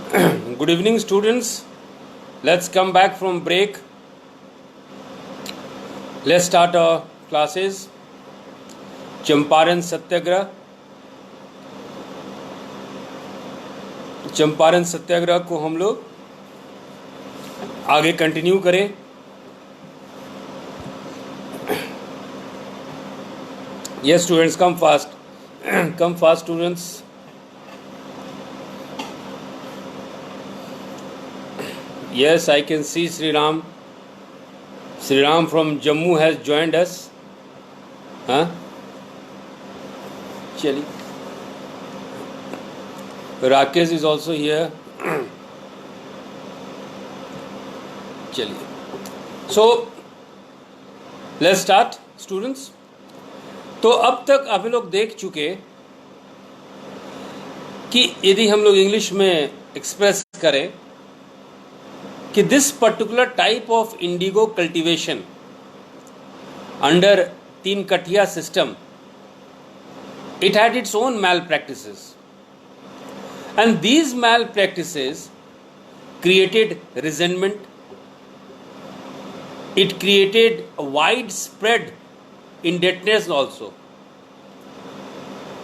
Good evening, students. Let's come back from break. Let's start our classes. Champaran सत्याग्रह. चंपारण सत्याग्रह को हम लोग आगे कंटिन्यू करें. Yes, students, come fast. Come fast, students. Yes, I can see Sri Ram. Sri Ram from Jammu has joined us. Huh? Chali. Rakesh is also here. Chali. So, let's start, students. तो अब तक आप लोग देख चुके कि यदि हम लोग इंग्लिश में एक्सप्रेस करें कि this particular type of Indigo cultivation under तीन कठिया system, it had its own malpractices, and these malpractices created resentment. It created a widespread indebtedness also,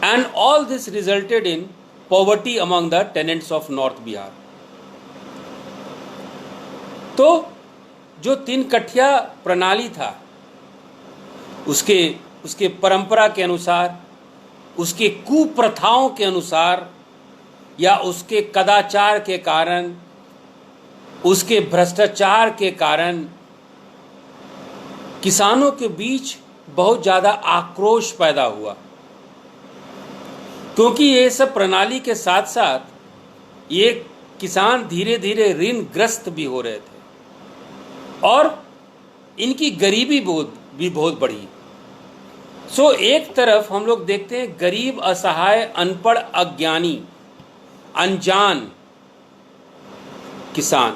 and all this resulted in poverty among the tenants of North Bihar. तो जो तीन कठिया प्रणाली था उसके परंपरा के अनुसार, उसके कुप्रथाओं के अनुसार, या उसके कदाचार के कारण, उसके भ्रष्टाचार के कारण किसानों के बीच बहुत ज़्यादा आक्रोश पैदा हुआ, क्योंकि ये सब प्रणाली के साथ साथ ये किसान धीरे धीरे ऋणग्रस्त भी हो रहे थे और इनकी गरीबी भी बहुत बढ़ी. सो एक तरफ हम लोग देखते हैं गरीब, असहाय, अनपढ़, अज्ञानी, अनजान किसान.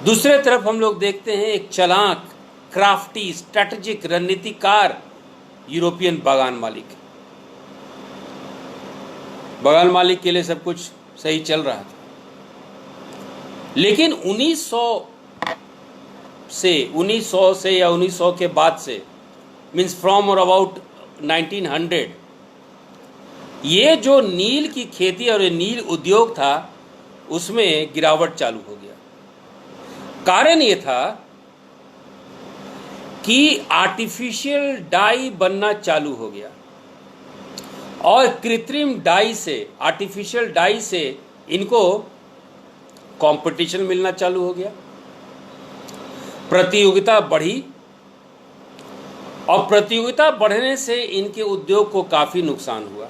दूसरे तरफ हम लोग देखते हैं एक चालाक, क्राफ्टी, स्ट्रैटेजिक, रणनीतिकार यूरोपियन बागान मालिक. बागान मालिक के लिए सब कुछ सही चल रहा था, लेकिन 1900 से या 1900 के बाद से, मीन्स फ्रॉम और अबाउट 1900, ये जो नील की खेती और ये नील उद्योग था उसमें गिरावट चालू हो गया. कारण ये था कि आर्टिफिशियल डाई बनना चालू हो गया और कृत्रिम डाई से, आर्टिफिशियल डाई से इनको कंपटीशन मिलना चालू हो गया. प्रतियोगिता बढ़ी और प्रतियोगिता बढ़ने से इनके उद्योग को काफी नुकसान हुआ.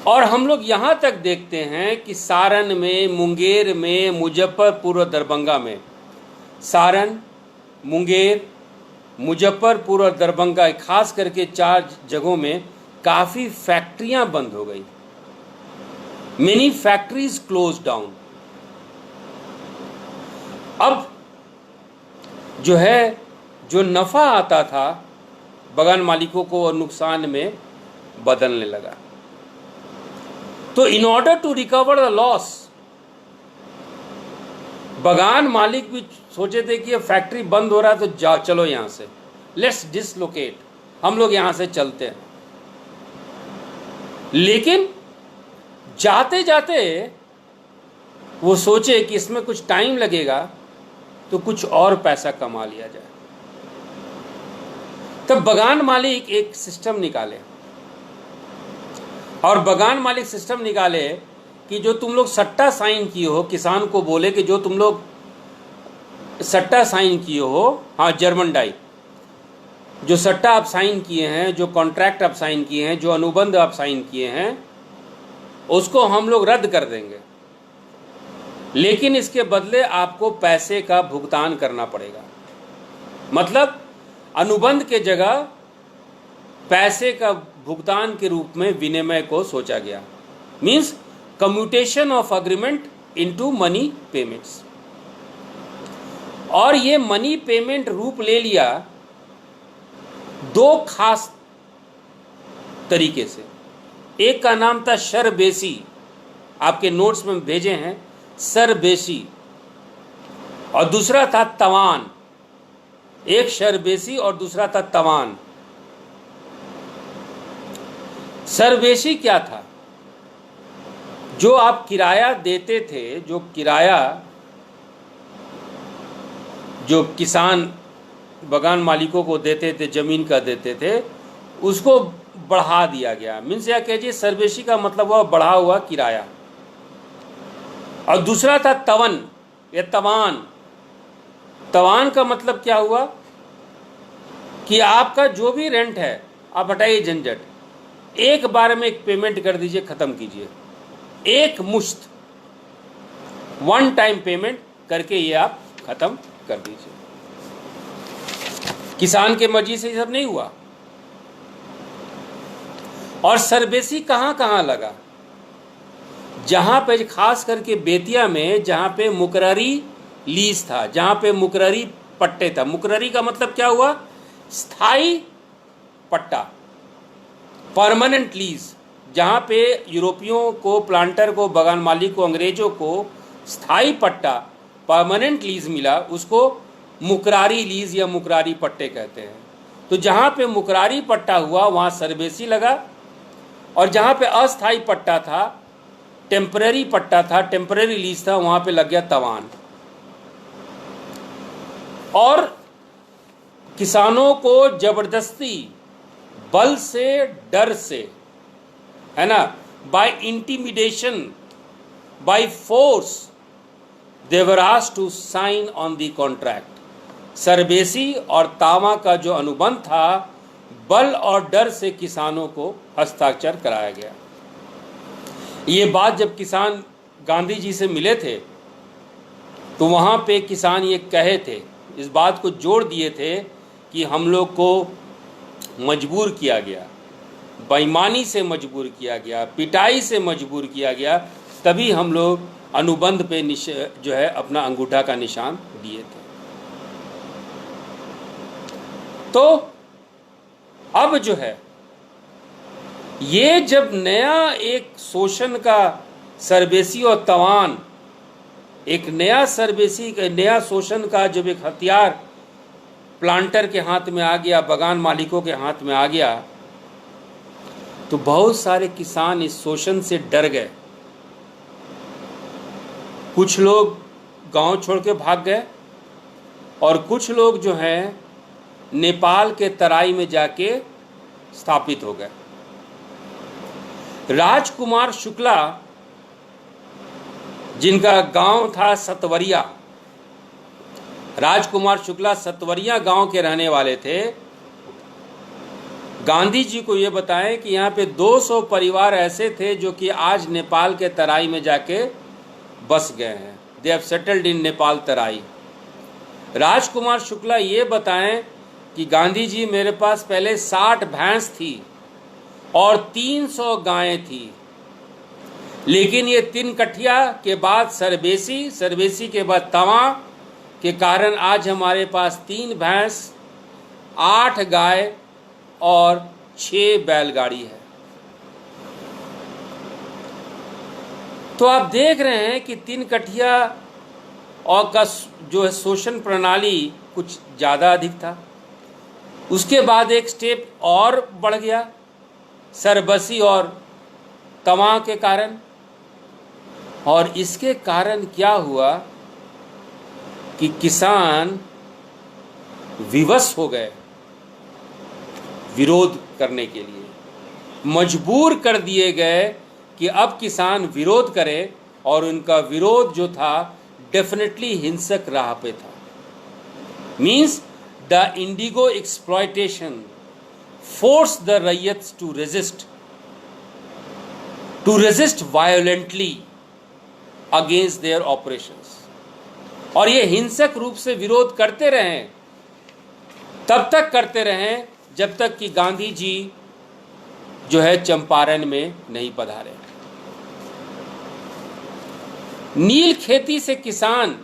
और हम लोग यहां तक देखते हैं कि सारण में, मुंगेर में, मुजफ्फरपुर और दरभंगा में, सारण, मुंगेर, मुजफ्फरपुर और दरभंगा, खास करके 4 जगहों में काफ़ी फैक्ट्रियां बंद हो गई. Many factories close down. अब जो नफ़ा आता था बागान मालिकों को और नुकसान में बदलने लगा. तो in order to recover the loss, बागान मालिक भी सोचे थे कि ये फैक्ट्री बंद हो रहा है तो चलो यहाँ से, लेट्स डिसलोकेट, हम लोग यहाँ से चलते हैं. लेकिन जाते जाते वो सोचे कि इसमें कुछ टाइम लगेगा तो कुछ और पैसा कमा लिया जाए. तब बागान मालिक एक सिस्टम निकाले, और बागान मालिक सिस्टम निकाले कि जो तुम लोग सट्टा साइन किए हो, किसान को बोले कि जो तुम लोग सट्टा साइन किए हो, हाँ, जर्मन डाई, जो सट्टा आप साइन किए हैं, जो कॉन्ट्रैक्ट आप साइन किए हैं, जो अनुबंध आप साइन किए हैं, उसको हम लोग रद्द कर देंगे, लेकिन इसके बदले आपको पैसे का भुगतान करना पड़ेगा. मतलब अनुबंध के जगह पैसे का भुगतान के रूप में विनिमय को सोचा गया. Means commutation of agreement into money payments. और ये मनी पेमेंट रूप ले लिया 2 खास तरीके से. एक का नाम था शर बेसी आपके नोट्स में भेजे हैं, सरबेसी और दूसरा था तवान। एक शरबेसी और दूसरा था तवान। सरबेसी क्या था? जो आप किराया देते थे, जो किराया जो किसान बगान मालिकों को देते थे, जमीन का देते थे, उसको बढ़ा दिया गया। मीन्स या कहिए सरबेसी का मतलब हुआ बढ़ा हुआ किराया। और दूसरा था तवन या तवान। तवान का मतलब क्या हुआ कि आपका जो भी रेंट है आप हटाइए झंझट, एक बार में एक पेमेंट कर दीजिए, खत्म कीजिए, एक मुश्त वन टाइम पेमेंट करके ये आप खत्म कर दीजिए। किसान के मर्जी से ये सब नहीं हुआ। और सरबेसी कहां कहां लगा? जहां पे खास करके बेतिया में, जहां पे मुकररी लीज था, जहां पे मुकररी पट्टे था। मुकररी का मतलब क्या हुआ? स्थाई पट्टा, परमानेंट लीज। जहां पे यूरोपियों को, प्लांटर को, बगान मालिक को, अंग्रेजों को स्थाई पट्टा, परमानेंट लीज मिला, उसको मुकरारी लीज या मुकरारी पट्टे कहते हैं। तो जहां पे मुकरारी पट्टा हुआ वहां सरबेसी लगा, और जहां पे अस्थाई पट्टा था, टेम्पररी पट्टा था, टेम्पररी लीज था, वहां पे लग गया तवान। और किसानों को जबरदस्ती, बल से, डर से, है ना, by intimidation, by force, they were asked to sign on the contract. सरबेसी और तावा का जो अनुबंध था, बल और डर से किसानों को हस्ताक्षर कराया गया। ये बात जब किसान गांधी जी से मिले थे तो वहाँ पे किसान ये कहे थे, इस बात को जोड़ दिए थे कि हम लोग को मजबूर किया गया, बेईमानी से मजबूर किया गया, पिटाई से मजबूर किया गया, तभी हम लोग अनुबंध पे जो है अपना अंगूठा का निशान दिए थे। तो अब जो है ये जब नया एक शोषण का सरबेसी और तवान, एक नया सरबेसी, नया शोषण का जब एक हथियार प्लांटर के हाथ में आ गया, बगान मालिकों के हाथ में आ गया, तो बहुत सारे किसान इस शोषण से डर गए। कुछ लोग गांव छोड़ के भाग गए और कुछ लोग जो हैं नेपाल के तराई में जाके स्थापित हो गए। राजकुमार शुक्ला, जिनका गांव था सतवरिया, राजकुमार शुक्ला सतवरिया गांव के रहने वाले थे। गांधी जी को यह बताएं कि यहाँ पे 200 परिवार ऐसे थे जो कि आज नेपाल के तराई में जाके बस गए हैं। They have settled in Nepal Terai. Rajkumar Shukla ये बताएं कि गांधी जी, मेरे पास पहले 60 भैंस थी और 300 गायें थी, लेकिन ये 3 कठिया के बाद सरबेसी, सरबेसी के बाद तवा के कारण आज हमारे पास 3 भैंस, 8 गाय और 6 बैलगाड़ी है। तो आप देख रहे हैं कि 3 कठिया और का जो है शोषण प्रणाली कुछ ज़्यादा अधिक था। उसके बाद एक स्टेप और बढ़ गया सरबसी और तवा के कारण। और इसके कारण क्या हुआ कि किसान विवश हो गए, विरोध करने के लिए मजबूर कर दिए गए कि अब किसान विरोध करे, और उनका विरोध जो था डेफिनेटली हिंसक राह पे था। Means the indigo exploitation force the ryots to resist violently against their operations. और ये हिंसक रूप से विरोध करते रहें, तब तक करते रहें जब तक कि गांधी जी जो है चंपारण में नहीं पधारे। नील खेती से किसान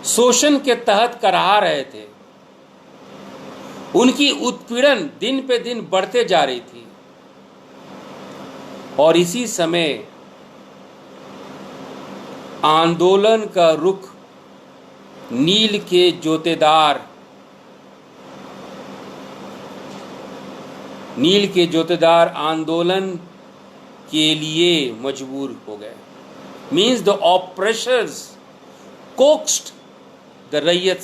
शोषण के तहत कराह रहे थे, उनकी उत्पीड़न दिन पे दिन बढ़ते जा रही थी। और इसी समय आंदोलन का रुख नील के जोतेदार आंदोलन के लिए मजबूर हो गए। मीन्स द ऑपरेशर्स coaxed the रैयत,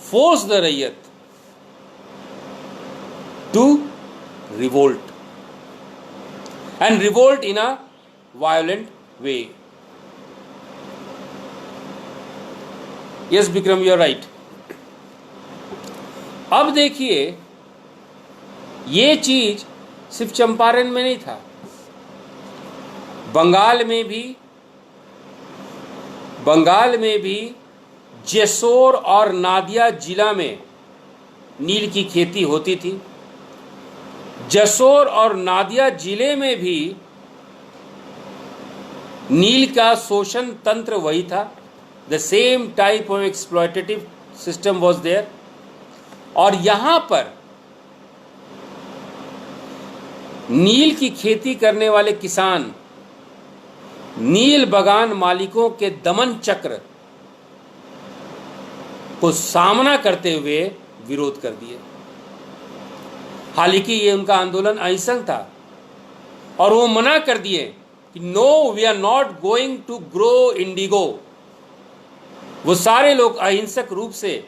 forced the रैयत to revolt and revolt in a violent way. Yes, Bikram, you are right. अब देखिए, ये चीज सिर्फ चंपारण में नहीं था, बंगाल में भी जेसोर और नादिया जिला में नील की खेती होती थी। जेसोर और नादिया जिले में भी नील का शोषण तंत्र वही था। The same type of exploitative system was there. और यहां पर नील की खेती करने वाले किसान नील बगान मालिकों के दमन चक्र को सामना करते हुए विरोध कर दिए। हालांकि ये उनका आंदोलन अहिंसक था और वो मना कर दिए कि no, we are not going to grow indigo. वो सारे लोग अहिंसक रूप से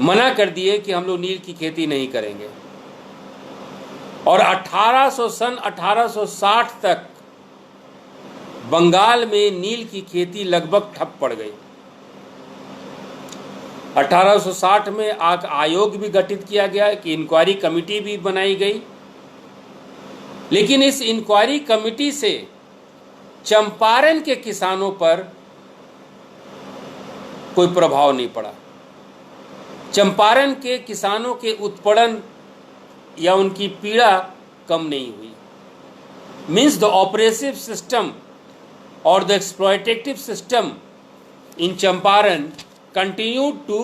मना कर दिए कि हम लोग नील की खेती नहीं करेंगे। और 1860 तक बंगाल में नील की खेती लगभग ठप पड़ गई। 1860 में आयोग भी गठित किया गया कि इंक्वायरी कमेटी भी बनाई गई, लेकिन इस इंक्वायरी कमेटी से चंपारण के किसानों पर कोई प्रभाव नहीं पड़ा। चंपारण के किसानों के उत्पीड़न या उनकी पीड़ा कम नहीं हुई। मीन्स द ऑपरेसिव सिस्टम और the exploitative system in Champaran continued to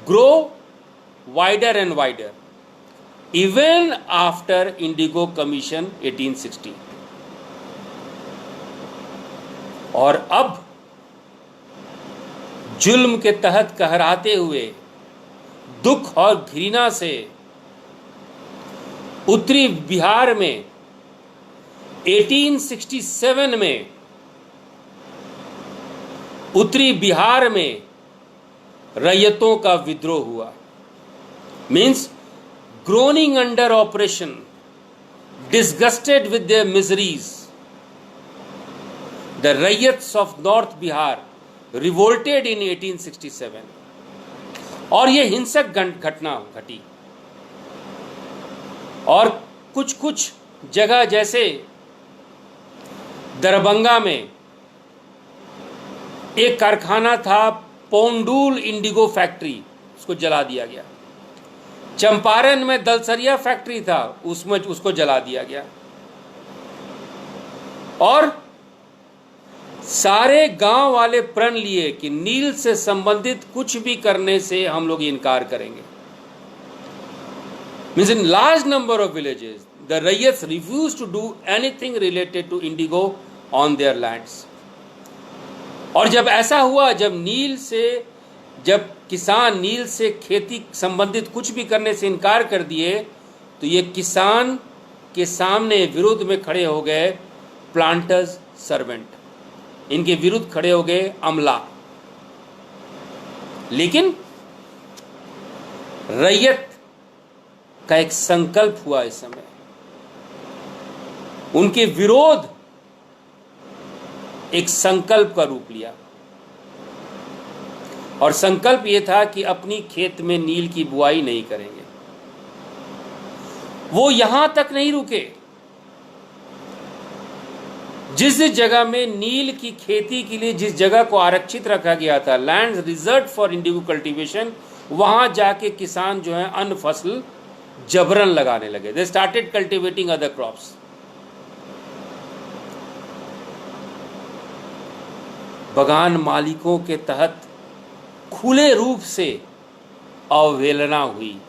grow wider and wider even after Indigo Commission 1860। और अब जुल्म के तहत कहराते हुए दुख और घृणा से उत्तरी बिहार में 1867 में उत्तरी बिहार में रैयतों का विद्रोह हुआ। Means groaning under oppression, disgusted with their miseries, the ryots of north Bihar revolted in 1867। और यह हिंसक घटना घटी। और कुछ जगह जैसे दरभंगा में एक कारखाना था पोंडूल इंडिगो फैक्ट्री, उसको जला दिया गया। चंपारण में दलसरिया फैक्ट्री था, उसमें उसको जला दिया गया। और सारे गांव वाले प्रण लिए कि नील से संबंधित कुछ भी करने से हम लोग इनकार करेंगे। Means in large number of villages the ryots refuse to do anything related to indigo on their lands. और जब ऐसा हुआ, जब किसान नील से खेती संबंधित कुछ भी करने से इनकार कर दिए, तो ये किसान के सामने विरोध में खड़े हो गए प्लांटर्स सर्वेंट, इनके विरुद्ध खड़े हो गए अमला। लेकिन रैयत का एक संकल्प हुआ इस समय, उनके विरोध एक संकल्प का रूप लिया। और संकल्प यह था कि अपनी खेत में नील की बुआई नहीं करेंगे। वो यहां तक नहीं रुके, जिस जगह में नील की खेती के लिए जिस जगह को आरक्षित रखा गया था, land reserve for Indigo cultivation, वहां जाके किसान जो है अन्न फसल जबरन लगाने लगे। They started cultivating other crops. बगान मालिकों के तहत खुले रूप से अवहेलना हुई,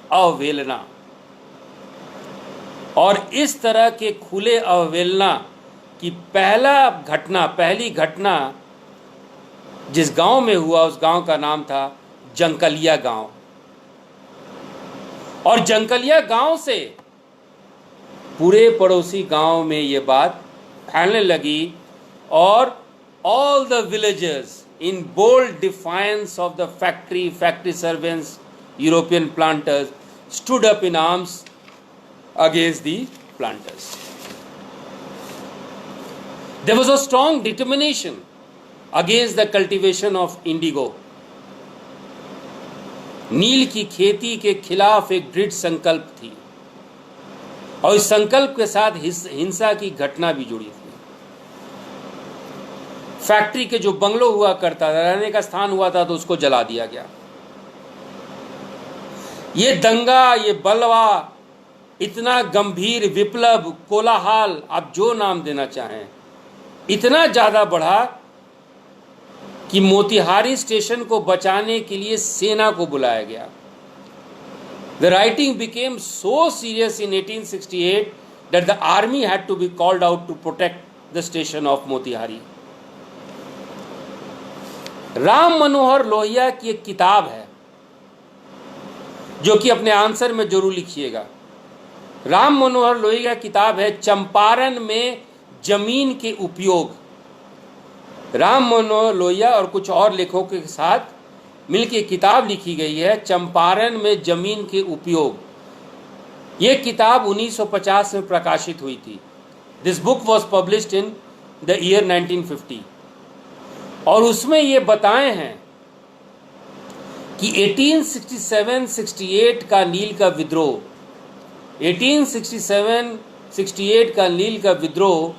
और इस तरह के खुले अवहेलना कि पहली घटना जिस गांव में हुआ उस गांव का नाम था जंकलिया गांव, और जंकलिया गांव से पूरे पड़ोसी गांव में ये बात फैलने लगी, और all the villagers in bold defiance of the factory servants, European planters, stood up in arms against the planters. There was a strong determination against the cultivation of indigo. नील की खेती के खिलाफ एक दृढ़ संकल्प थी, और इस संकल्प के साथ हिंसा की घटना भी जुड़ी थी। फैक्ट्री के जो बंगलो हुआ करता था, रहने का स्थान हुआ था, तो उसको जला दिया गया। ये दंगा, ये बलवा इतना गंभीर, विप्लव, कोलाहल, आप जो नाम देना चाहें, इतना ज्यादा बढ़ा कि मोतिहारी स्टेशन को बचाने के लिए सेना को बुलाया गया। The writing became so serious in 1868 that the army had to be called out to protect the station of Motihari. Ram Manohar Lohia की एक किताब है जो कि अपने आंसर में जरूर लिखिएगा। राम मनोहर लोहिया किताब है चंपारण में जमीन के उपयोग। राम मनोहर लोहिया और कुछ और लेखकों के साथ मिलकर किताब लिखी गई है चंपारण में जमीन के उपयोग। ये किताब 1950 में प्रकाशित हुई थी। This book was published in the year 1950, और उसमें ये बताए हैं कि 1867-68 का नील का विद्रोह, 1867-68 का नील का विद्रोह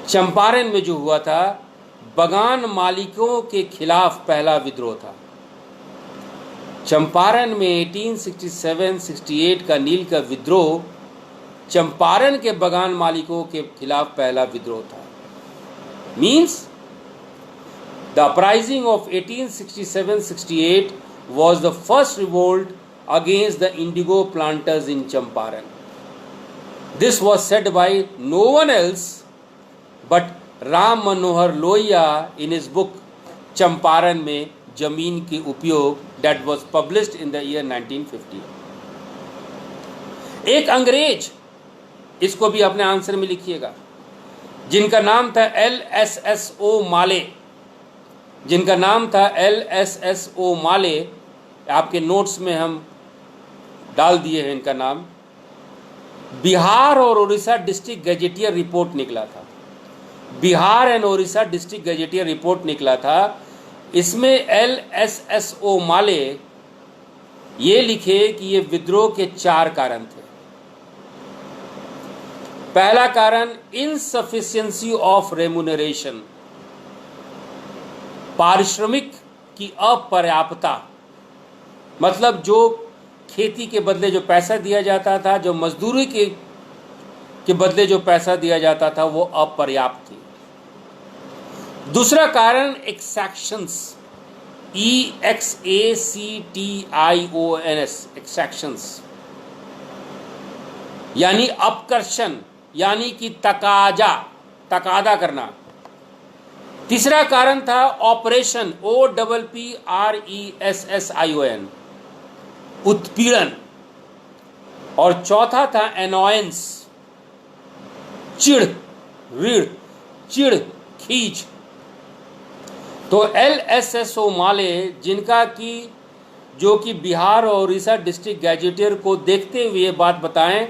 चंपारण में जो हुआ था, बगान मालिकों के खिलाफ पहला विद्रोह था। चंपारण में 1867-68 का नील का विद्रोह चंपारण के बगान मालिकों के खिलाफ पहला विद्रोह था। Means the uprising of 1867-68 was the first revolt against the indigo planters in Champaran. This was said by no one else but Ram Manohar Lohia in his book Champaran में जमीन के उपयोग, that was published in the year 1950. एक अंग्रेज, इसको भी अपने answer में लिखिएगा, जिनका नाम था LSSO माले, जिनका नाम था LSSO माले, आपके नोट्स में हम डाल दिए हैं इनका नाम। बिहार और उड़ीसा डिस्ट्रिक्ट गैजेटियर रिपोर्ट निकला था, Bihar and Odisha district gazetteer report निकला था। इसमें LSSO माले ये लिखे कि ये विद्रोह के 4 कारण थे। पहला कारण इनसफिशिएंसी ऑफ रेम्यूनरेशन, पारिश्रमिक की अपर्याप्तता, मतलब जो खेती के बदले जो पैसा दिया जाता था, जो मजदूरी के बदले जो पैसा दिया जाता था, वो अपर्याप्त थी। दूसरा कारण एक्सैक्शंस, EXACTIONS, एक्सैक्शंस यानी अपकर्षण, यानी कि तकादा करना। तीसरा कारण था ऑपरेशन, OPPRESSION, उत्पीड़न। और चौथा था एनॉयंस, चिढ़, रीढ़, चिढ़, खींच। तो LSSO माले, जिनका कि जो कि बिहार और उड़ीसा डिस्ट्रिक्ट गैजेटियर को देखते हुए ये बात बताएं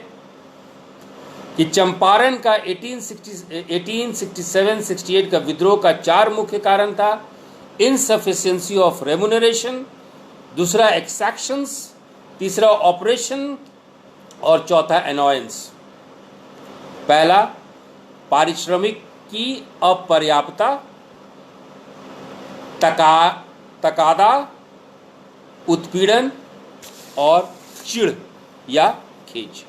कि चंपारण का 1867-68 का विद्रोह का 4 मुख्य कारण था। इनसफिशिएंसी ऑफ रेम्यूनरेशन, दूसरा एक्सैक्शंस, तीसरा ऑपरेशन, और चौथा एनॉयंस। पहला पारिश्रमिक की अपर्याप्तता, तकादा, उत्पीड़न और चिढ़ या खींच।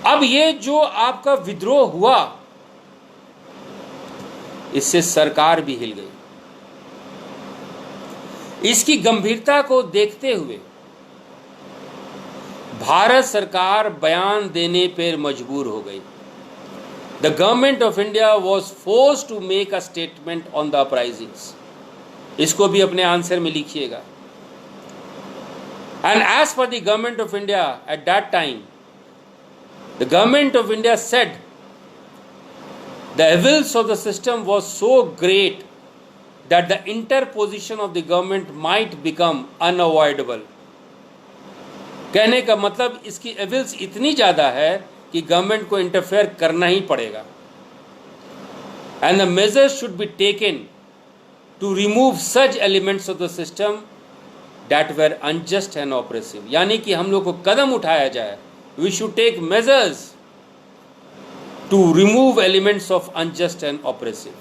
अब ये जो आपका विद्रोह हुआ, इससे सरकार भी हिल गई। इसकी गंभीरता को देखते हुए भारत सरकार बयान देने पर मजबूर हो गई। The government of India was forced to make a statement on the uprisings. इसको भी अपने आंसर में लिखिएगा। And as per the government of India at that time, the government of India said the evils of the system was so great that the interposition of the government might become unavoidable। कहने का मतलब इसकी evils इतनी ज़्यादा है कि government को interfere करना ही पड़ेगा। And the measures should be taken to remove such elements of the system that were unjust and oppressive. यानी कि हम लोग को कदम उठाया जाए, we should take measures to remove elements of unjust and oppressive.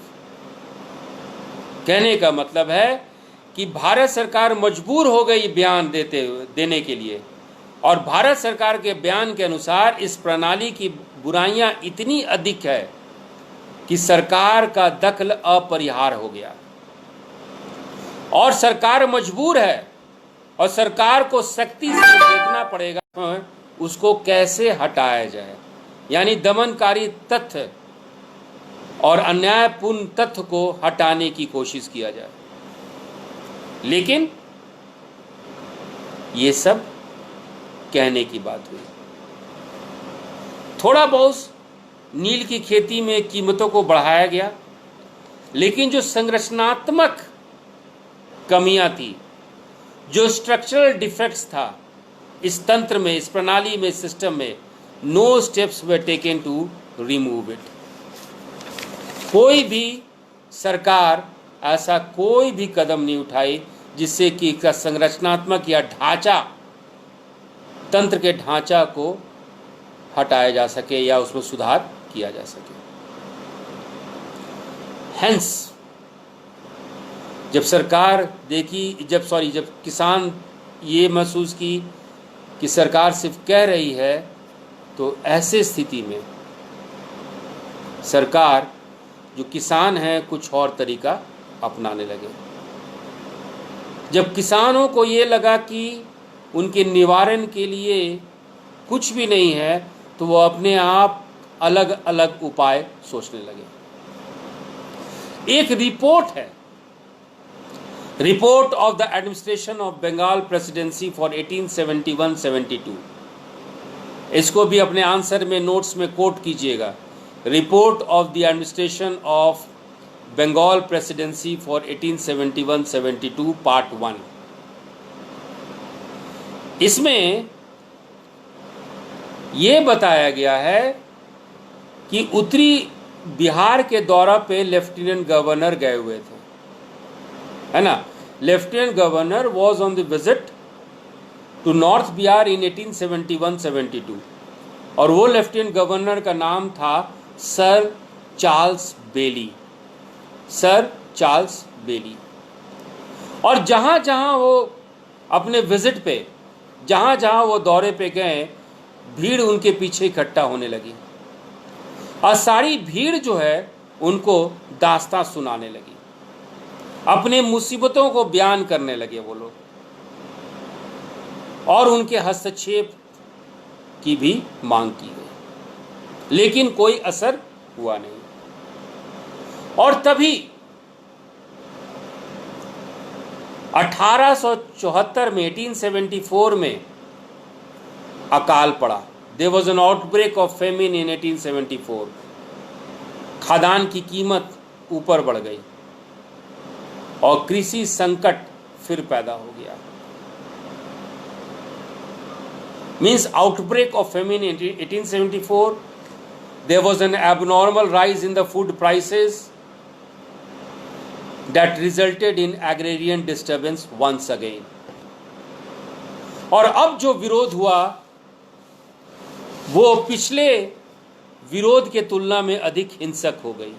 कहने का मतलब है कि भारत सरकार मजबूर हो गई बयान देने के लिए, और भारत सरकार के बयान के अनुसार इस प्रणाली की बुराइयां इतनी अधिक है कि सरकार का दखल अपरिहार्य हो गया, और सरकार मजबूर है, और सरकार को सख्ती से देखना पड़ेगा उसको कैसे हटाया जाए। यानी दमनकारी तथ्य और अन्यायपूर्ण तथ्य को हटाने की कोशिश किया जाए। लेकिन ये सब कहने की बात हुई। थोड़ा बहुत नील की खेती में कीमतों को बढ़ाया गया, लेकिन जो संरचनात्मक कमियां थी, जो स्ट्रक्चरल डिफेक्ट्स था इस तंत्र में, इस प्रणाली में, इस सिस्टम में, no steps were taken to remove it. कोई भी सरकार ऐसा कोई भी कदम नहीं उठाई जिससे कि इसका संरचनात्मक या ढांचा, तंत्र के ढांचा को हटाया जा सके या उसमें सुधार किया जा सके। हेंस जब किसान ये महसूस की कि सरकार सिर्फ कह रही है, तो ऐसे स्थिति में सरकार, जो किसान है, कुछ और तरीका अपनाने लगे। जब किसानों को ये लगा कि उनके निवारण के लिए कुछ भी नहीं है, तो वो अपने आप अलग अलग उपाय सोचने लगे। एक रिपोर्ट है, report of the administration of Bengal presidency for 1871-72। इसको भी अपने आंसर में, नोट्स में कोट कीजिएगा। Report of the administration of Bengal presidency for 1871-72 part 1। इसमें यह बताया गया है कि उत्तरी बिहार के दौरा पे लेफ्टिनेंट गवर्नर गए हुए थे, है ना। Lieutenant governor was on the visit to north Bihar in 1871-72, और वो लेफ्टिनेंट गवर्नर का नाम था sir Charles Bailey. Sir Charles Bailey. और जहाँ जहाँ वो अपने विजिट पे, जहाँ जहाँ वो दौरे पे गए, भीड़ उनके पीछे इकट्ठा होने लगी, और सारी भीड़ जो है उनको दास्तां सुनाने लगी, अपने मुसीबतों को बयान करने लगे वो लोग, और उनके हस्तक्षेप की भी मांग की गई, लेकिन कोई असर हुआ नहीं। और तभी 1874 में, 1874 में अकाल पड़ा। There was an outbreak of famine in 1874। खाद्यान्न की कीमत ऊपर बढ़ गई और कृषि संकट फिर पैदा हो गया। Means outbreak of famine in 1874, there was an abnormal rise in the food prices that resulted in agrarian disturbance once again। और अब जो विरोध हुआ वो पिछले विरोध के तुलना में अधिक हिंसक हो गई।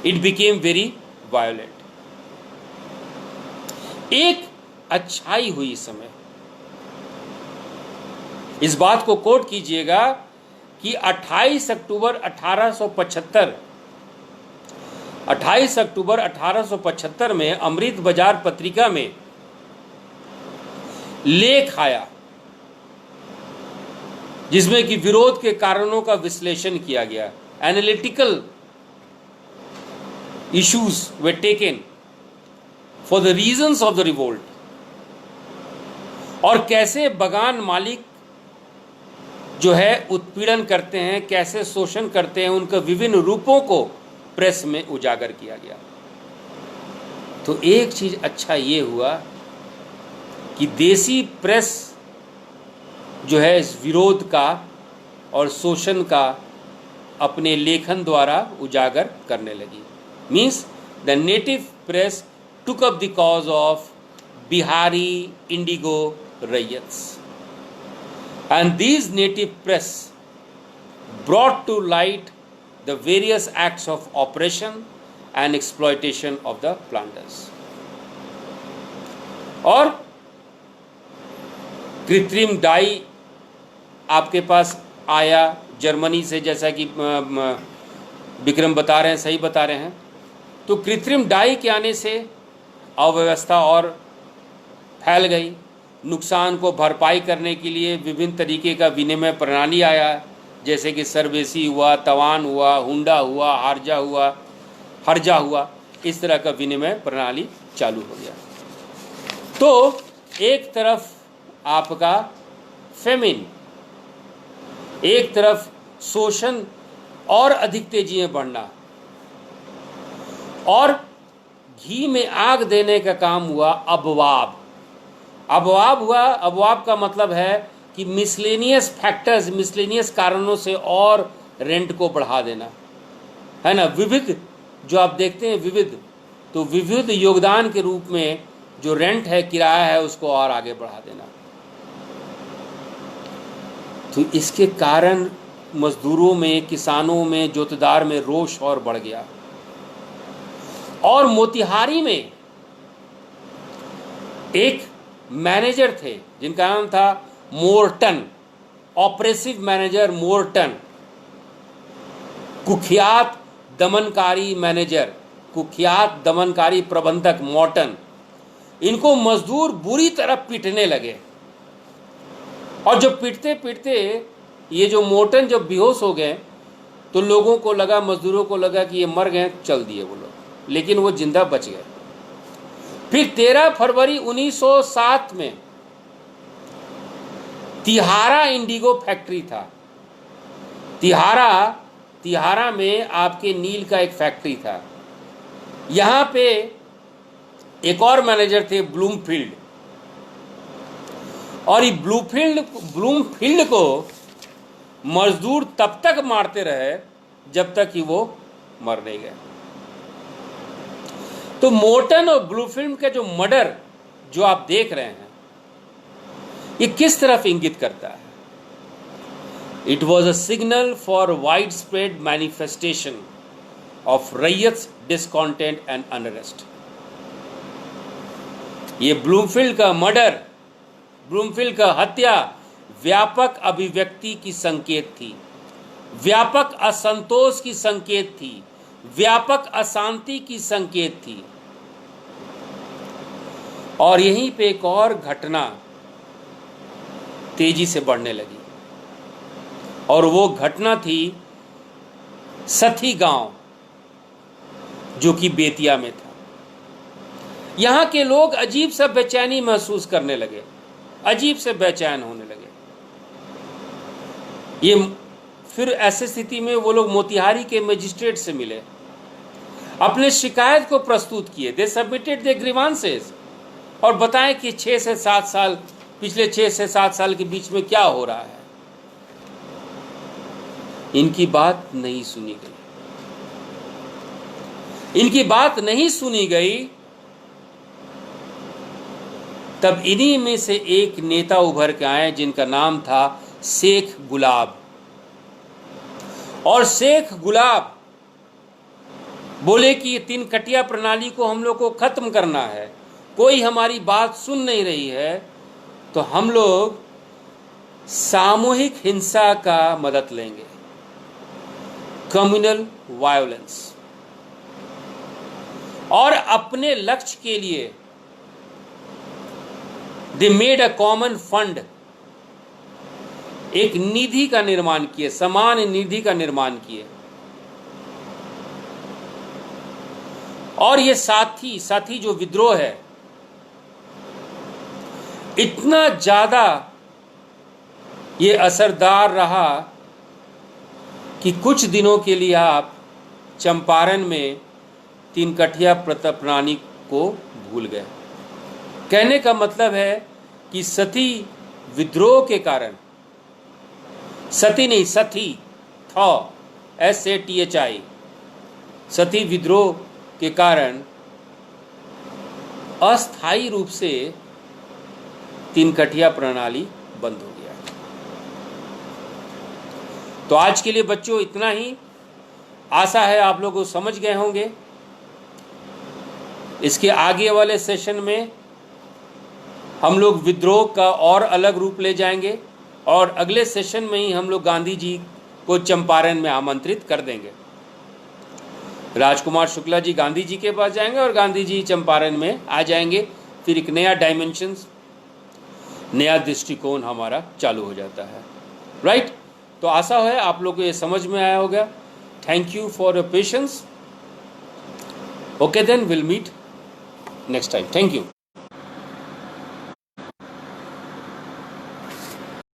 It became very violent। एक अच्छाई हुई इस समय। इस बात को कोट कीजिएगा कि 28 अक्टूबर 1875 में अमृत बाजार पत्रिका में लेख आया जिसमें कि विरोध के कारणों का विश्लेषण किया गया। Analytical issues were taken for the reasons of the revolt, और कैसे बगान मालिक जो है उत्पीड़न करते हैं, कैसे शोषण करते हैं, उनके विभिन्न रूपों को प्रेस में उजागर किया गया। तो एक चीज अच्छा ये हुआ कि देसी प्रेस जो है इस विरोध का और शोषण का अपने लेखन द्वारा उजागर करने लगी। Means the native press took up the cause of Bihari indigo riots, and these native press brought to light the various acts of oppression and exploitation of the planters. और कृत्रिम डाई आपके पास आया जर्मनी से, जैसा कि विक्रम बता रहे हैं, सही बता रहे हैं। तो कृत्रिम डाई के आने से अव्यवस्था और फैल गई। नुकसान को भरपाई करने के लिए विभिन्न तरीके का विनिमय प्रणाली आया, जैसे कि सरबेसी हुआ, तवान हुआ, हुंडा हुआ, हर्जा हुआ, इस तरह का विनिमय प्रणाली चालू हो गया। तो एक तरफ आपका फेमिन, एक तरफ शोषण और अधिक तेजी में बढ़ना, और घी में आग देने का काम हुआ अबवाब। अबवाब का मतलब है कि मिसलेनियस फैक्टर्स, मिसलेनियस कारणों से और रेंट को बढ़ा देना, है ना। विविध जो आप देखते हैं विविध, तो विविध योगदान के रूप में जो रेंट है, किराया है, उसको और आगे बढ़ा देना। तो इसके कारण मजदूरों में, किसानों में, जोतदार में रोष और बढ़ गया। और मोतिहारी में एक मैनेजर थे जिनका नाम था मोर्टन, ऑपरेसिव मैनेजर मोर्टन, कुख्यात दमनकारी मैनेजर, कुख्यात दमनकारी प्रबंधक मोर्टन। इनको मजदूर बुरी तरह पीटने लगे, और जब पीटते पीटते ये जो मोर्टन जब बेहोश हो गए, तो लोगों को लगा, मजदूरों को लगा कि ये मर गए, चल दिए वो लोग, लेकिन वो जिंदा बच गए। फिर 13 फरवरी 1907 में तिहारा इंडिगो फैक्ट्री था। तिहारा में आपके नील का एक फैक्ट्री था। यहां पे एक और मैनेजर थे ब्लूमफील्ड, और ये ब्लूमफील्ड को मजदूर तब तक मारते रहे जब तक कि वो मर नहीं गए। तो मोर्टन और ब्लूमफील्ड का जो मर्डर जो आप देख रहे हैं, ये किस तरफ इंगित करता है? It was a signal for widespread manifestation of ryots discontent and unrest. ये ब्लूमफील्ड का मर्डर, ब्लूमफील्ड का हत्या व्यापक अभिव्यक्ति की संकेत थी, व्यापक असंतोष की संकेत थी, व्यापक अशांति की संकेत थी। और यहीं पे एक और घटना तेजी से बढ़ने लगी, और वो घटना थी सथी गांव, जो कि बेतिया में था। यहां के लोग अजीब सा बेचैनी महसूस करने लगे, अजीब से बेचैन होने लगे। ये फिर ऐसी स्थिति में वो लोग मोतिहारी के मजिस्ट्रेट से मिले, अपने शिकायत को प्रस्तुत किए। दे सबमिटेड देयर ग्रीवांसेस, और बताएं कि 6 से 7 साल, पिछले 6 से 7 साल के बीच में क्या हो रहा है। इनकी बात नहीं सुनी गई, इनकी बात नहीं सुनी गई। तब इन्हीं में से एक नेता उभर के आए जिनका नाम था शेख गुलाब। और शेख गुलाब बोले कि ये 3 कटिया प्रणाली को हम लोग को खत्म करना है, कोई हमारी बात सुन नहीं रही है, तो हम लोग सामूहिक हिंसा का मदद लेंगे, कम्युनल वायलेंस। और अपने लक्ष्य के लिए they made a common fund, एक निधि का निर्माण किए, समान निधि का निर्माण किए। और ये साथी जो विद्रोह है इतना ज्यादा ये असरदार रहा कि कुछ दिनों के लिए आप चंपारण में तीनकठिया प्रणाली को भूल गए। कहने का मतलब है कि सती विद्रोह के कारण, सती नहीं सती था SATHI, सती विद्रोह के कारण अस्थायी रूप से तीनकठिया प्रणाली बंद हो गया। तो आज के लिए बच्चों इतना ही। आशा है आप लोग समझ गए होंगे। इसके आगे वाले सेशन में हम लोग विद्रोह का और अलग रूप ले जाएंगे और अगले सेशन में ही हम लोग गांधी जी को चंपारण में आमंत्रित कर देंगे। राजकुमार शुक्ला जी गांधी जी के पास जाएंगे और गांधी जी चंपारण में आ जाएंगे। फिर एक नया डायमेंशंस, नया दृष्टिकोण हमारा चालू हो जाता है। राइट? तो आशा है आप लोगों को ये समझ में आया होगा। Thank you for your patience. Okay then, will meet next time. Thank you.